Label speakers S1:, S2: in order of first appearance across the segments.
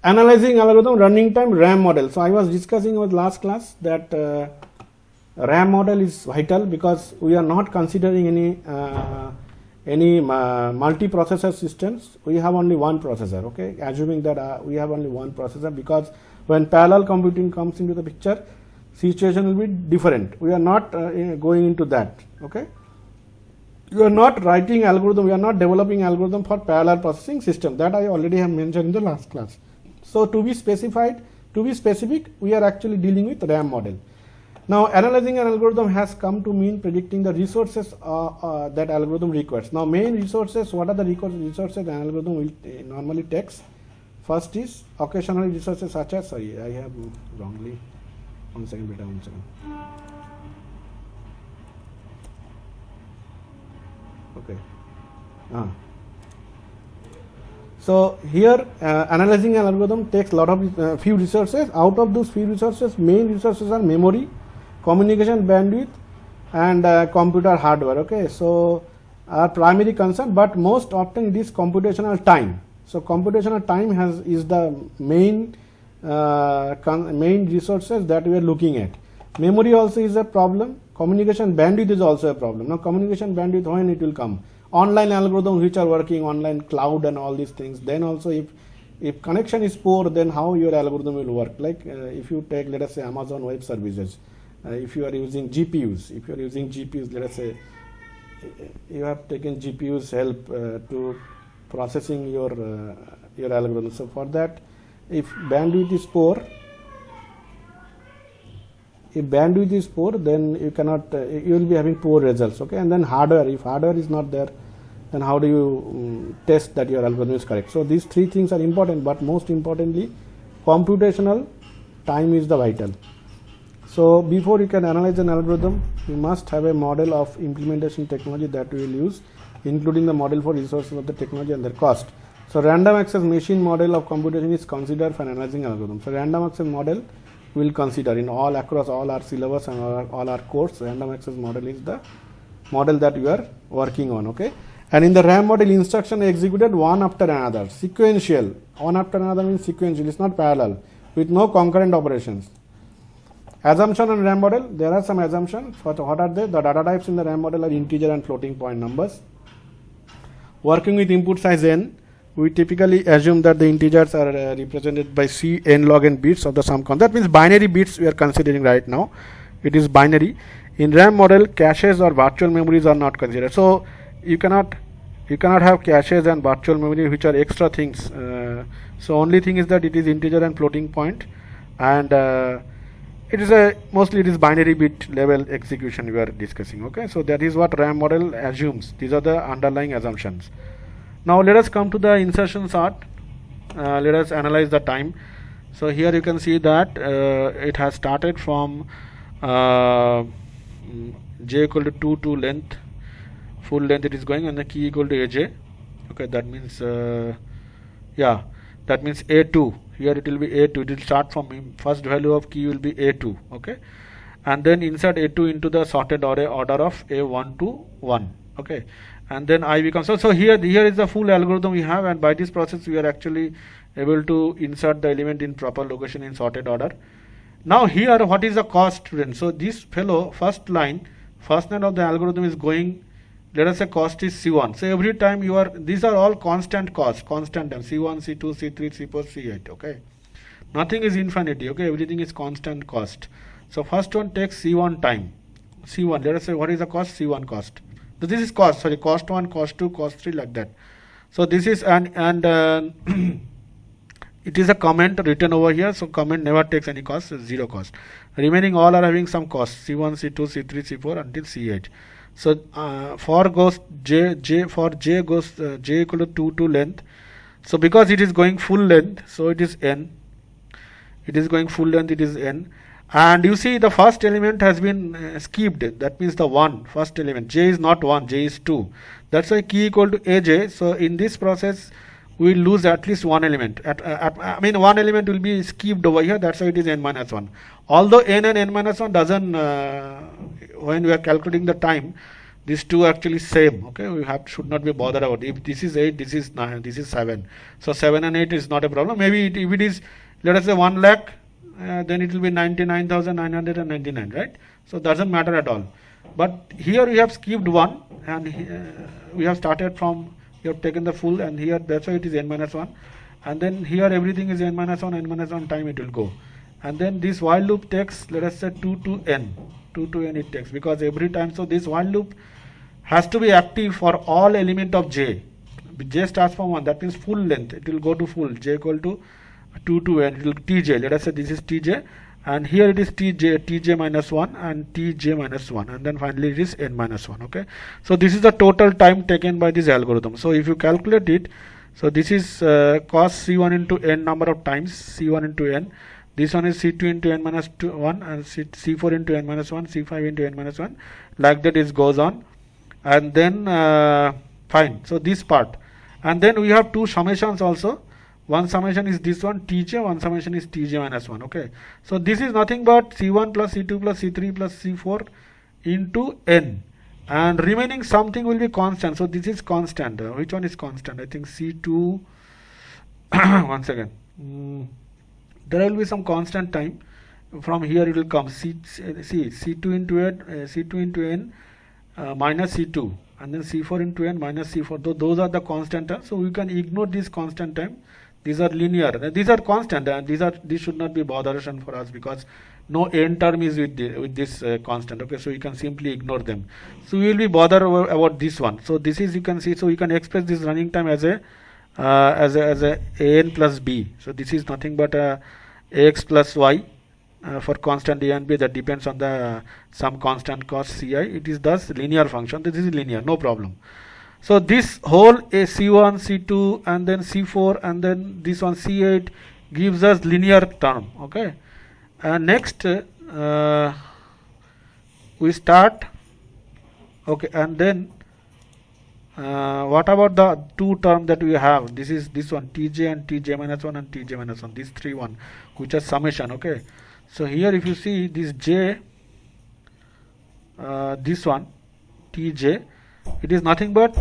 S1: Analyzing algorithm running time RAM model. So I was discussing with last class that RAM model is vital because we are not considering any multi-processor systems. We have only one processor. Okay, assuming that we have only one processor, because when parallel computing comes into the picture, situation will be different. We are not going into that. Okay, you are not writing algorithm. We are not developing algorithm for parallel processing system. That I already have mentioned in the last class. So to be specific, we are actually dealing with RAM model. Now, analyzing an algorithm has come to mean predicting the resources that algorithm requires. Now, main resources, what are the resources an algorithm will normally takes? First is occasional resources such as, sorry, I have wrongly, 1 second, beta, 1 second. Okay. So here analyzing an algorithm takes a lot of few resources. Out of those few resources, main resources are memory, communication bandwidth, and computer hardware. Okay, so our primary concern, but most often it is computational time. So computational time is the main resources that we are looking at. Memory also is a problem. Communication bandwidth is also a problem. Now communication bandwidth, when it will come? Online algorithms which are working online, cloud and all these things. Then also if connection is poor, then how your algorithm will work? Like if you take, let us say, Amazon Web Services, if you are using GPUs, let us say you have taken GPU's help to processing your algorithm. So for that, if bandwidth is poor, then you cannot, you will be having poor results. Okay, and then hardware. If hardware is not there, then how do you test that your algorithm is correct? So these three things are important, but most importantly, computational time is the vital. So before you can analyze an algorithm, you must have a model of implementation technology that we will use, including the model for resources of the technology and their cost. So random access machine model of computation is considered for analyzing algorithm. So random access model we will consider in across all our syllabus and all our course. Random access model is the model that we are working on. Okay, and in the RAM model, instruction executed one after another, sequential. One after another means sequential. It's not parallel with no concurrent operations. Assumption on RAM model, there are some assumptions. What are they? The data types in the RAM model are integer and floating point numbers. Working with input size n, we typically assume that the integers are represented by C n log n bits of the sum count. That means binary bits we are considering right now. It is binary. In RAM model, caches or virtual memories are not considered. So you cannot have caches and virtual memory which are extra things. So only thing is that it is integer and floating point, and mostly it is binary bit level execution we are discussing. Okay, so that is what RAM model assumes. These are the underlying assumptions. Now let us come to the insertion sort. Let us analyze the time. So here you can see that it has started from j equal to 2 to length, full length it is going, and the key equal to aj. Okay, that means that means a2. Here it will be a2. It will start from first value of key will be a2. Okay, and then insert a2 into the sorted order of a1 to 1. Okay, and then I becomes so here is the full algorithm we have, and by this process we are actually able to insert the element in proper location in sorted order. Now here, what is the cost? So this fellow, first line of the algorithm is going, let us say cost is C1. So every time these are all constant costs, constant time, C1, C2, C3, C4, C8. Okay, nothing is infinity. Okay, everything is constant cost. So first one takes C1 time. C1, let us say what is the cost? C1 cost. So this is cost, sorry, cost 1, cost 2, cost 3, like that. So this is it is a comment written over here. So comment never takes any cost, zero cost. Remaining all are having some cost, C1, C2, C3, C4 until C8. So for goes j goes j equal to 2 to length. So because it is going full length, so it is n. It is going full length, it is n. And you see the first element has been skipped. That means the 1, first element. J is not 1, J is 2. That's why key equal to AJ. So in this process, we will lose at least one element. I mean, one element will be skipped over here. That's why it is n minus 1. Although n and n minus 1 doesn't, when we are calculating the time, these two actually same. Okay, we should not be bothered about if this is 8, this is 9, this is 7. So 7 and 8 is not a problem. Maybe if it is, let us say 1 lakh, then it will be 99,999, right? So doesn't matter at all. But here we have skipped 1 and we have started from, you have taken the full, and here that's why it is n minus 1, and then here everything is n minus 1 time it will go, and then this while loop takes, let us say 2 to n it takes, because every time, so this while loop has to be active for all element of j. J starts from 1, that means full length, it will go to full, j equal to 2 to n, it will tj, let us say this is tj, and here it is tj minus 1 and tj minus 1, and then finally it is n minus 1. Okay, so this is the total time taken by this algorithm. So if you calculate it, so this is cos c1 into n number of times, c1 into n, this one is c2 into n minus 1, and c4 into n minus 1, c5 into n minus 1, like that it goes on, and then fine. So this part, and then we have two summations also. One summation is this one tj, one summation is tj minus 1. Okay, so this is nothing but c1 plus c2 plus c3 plus c4 into n, and remaining something will be constant. So this is constant. Which one is constant? I think c2 once again, there will be some constant time. From here it will come c2 into n minus c2, and then c4 into n minus c4. Those are the constant terms, so we can ignore this constant time. These are linear, these are constant, and these should not be bothersome for us, because no n term is with this constant. Okay, so you can simply ignore them. So we will be bothered about this one. So this is, you can see, so we can express this running time as a an plus b. So this is nothing but ax plus y for constant a and b, that depends on the some constant cos ci. It is thus linear function. This is linear, no problem. So this whole c1, c2, and then c4, and then this one c8 gives us linear term. Okay, next we start. Okay, and then what about the two term that we have? This is this one tj and tj minus 1 and tj minus 1. These three one, which are summation. Okay, so here if you see this j, this one tj, it is nothing but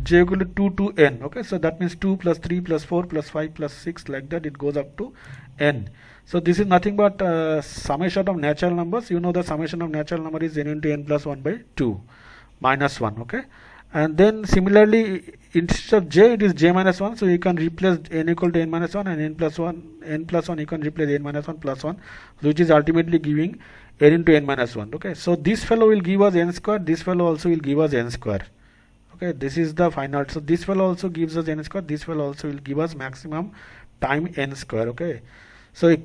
S1: j equal to 2 to n. Okay, so that means 2 plus 3 plus 4 plus 5 plus 6, like that it goes up to n. So this is nothing but summation of natural numbers. You know the summation of natural number is n into n plus 1 by 2 minus 1. Okay, and then similarly instead of j, it is j minus 1. So you can replace n equal to n minus 1, and n plus 1 you can replace n minus 1 plus 1, which is ultimately giving n into n minus 1. Okay, so this fellow will give us n square, this fellow also will give us n square. Okay, this is the final. So this fellow also gives us n square, this fellow also will give us maximum time n square. Okay, so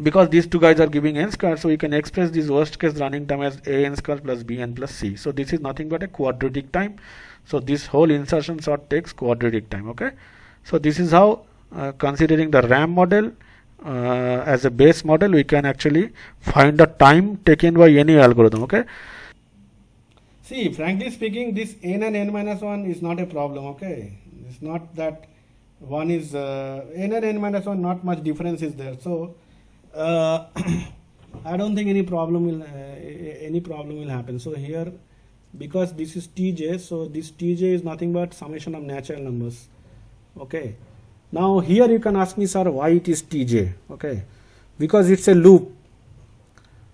S1: because these two guys are giving n square, so we can express this worst case running time as a n square plus b n plus c. So this is nothing but a quadratic time. So this whole insertion sort takes quadratic time. Okay, so this is how considering the RAM model as a base model, we can actually find the time taken by any algorithm. Okay, see, frankly speaking, this n and n minus 1 is not a problem. Okay, it's not that one is n and n minus 1, not much difference is there. So I don't think any problem will happen. So here, because this is tj, so this tj is nothing but summation of natural numbers. Okay, now here you can ask me, sir, why it is tj? Okay, because it's a loop.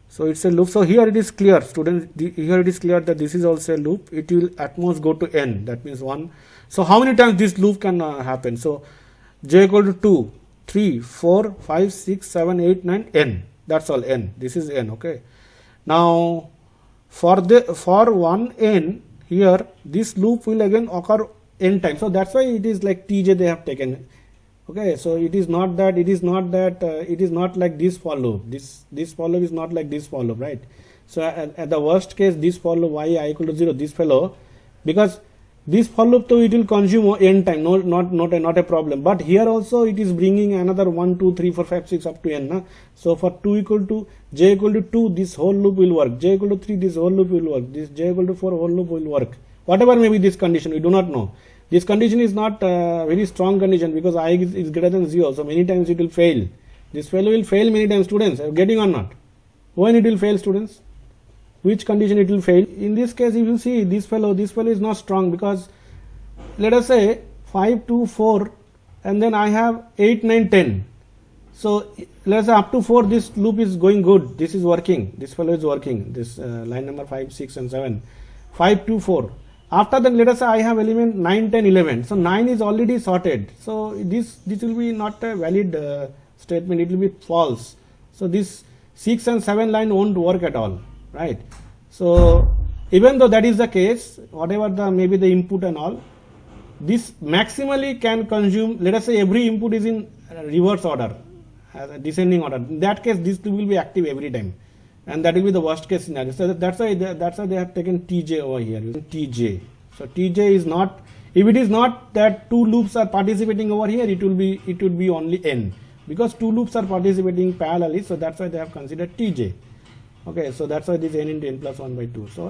S1: So it's a loop. So here it is clear, students, here it is clear that this is also a loop. It will at most go to n, that means 1. So how many times this loop can happen? So j equal to 2, 3, 4, 5, 6, 7, 8, 9, n. That's all, n. This is n. Okay, now for one n here, this loop will again occur n times. So that's why it is like tj they have taken. Okay, so it is not that it is not like this for loop. This for loop is not like this for loop, right? So at the worst case, this for loop y I equal to 0, this fellow, because this for loop though it will consume n time, not a problem. But here also it is bringing another 1, 2, 3, 4, 5, 6 up to n. Na? So for j equal to 2, this whole loop will work. J equal to 3, this whole loop will work. This j equal to 4, whole loop will work. Whatever may be this condition, we do not know. This condition is not very strong condition, because I is greater than 0. So many times it will fail. This fellow will fail many times, students. Are you getting or not? When it will fail, students? which condition it will fail. In this case, if you see this fellow is not strong, because let us say 5 2 4 and then I have 8 9 10. So let us say up to 4 this loop is going good, this is working, this fellow is working, this line number 5 6 and 7, 5 2 4. After that, let us say I have element 9 10 11. So 9 is already sorted, so this will be not a valid statement, it will be false. So this 6 and 7 line won't work at all, right? So even though that is the case, whatever the maybe the input and all, this maximally can consume, let us say every input is in reverse order, descending order. In that case, this will be active every time, and that will be the worst case scenario. So that's why they have taken Tj over here, using Tj. So Tj is not, if it is not that two loops are participating over here, it would be only n, because two loops are participating parallelly. So that's why they have considered Tj. Okay, so that's why this n into n plus 1 by 2. So